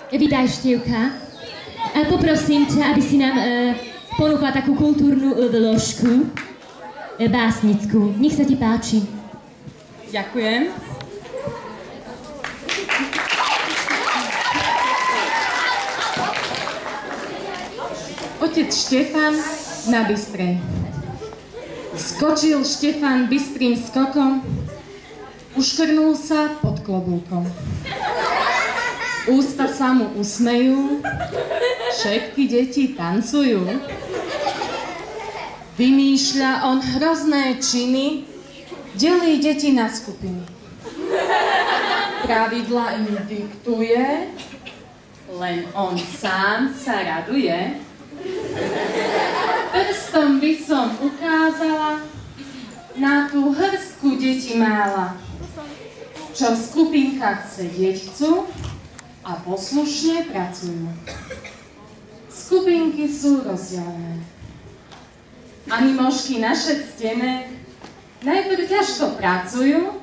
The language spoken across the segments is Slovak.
Vítaj, Števka. Poprosím ťa, aby si nám ponúkla takú kultúrnu vložku, básnickú. Nech sa ti páči. Ďakujem. Otec Štefan na Bystrej. Skočil Štefan bystrým skokom, uškrnul sa pod klobúkom. Ústa sa mu usmejú, všetky deti tancujú. Vymýšľa on hrozné činy, delí deti na skupiny. Pravidla im diktuje, len on sám sa raduje. Prstom by som ukázala na tú hrstku detí mála, čo v skupinkách sedieť chcú a poslušne pracujú. Skupinky sú rozdelené. Animošky naše ctené najprv ťažko pracujú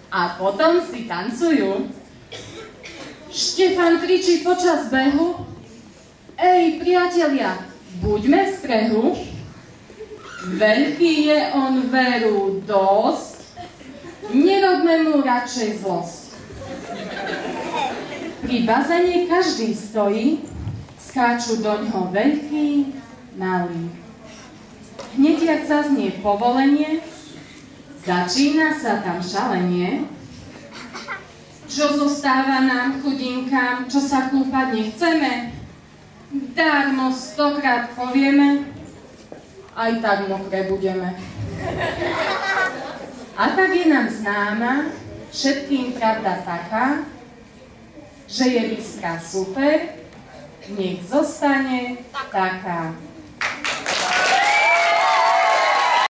a potom si tancujú. Štefan kričí počas behu: Ej, priatelia, buďme v strehu. Veľký je on veru dosť, nerobme mu radšej zlosť. Pri bazéne každý stojí, skáču doňho veľký, malý. Hneď jak zaznie povolenie, začína sa tam šalenie. Čo zostáva nám, chudinkám, čo sa kúpať nechceme? Darmo 100-krát povieme, aj tak mokré budeme. A tak je nám známa všetkým pravda taká, že je Bystrá super, nech zostane taká.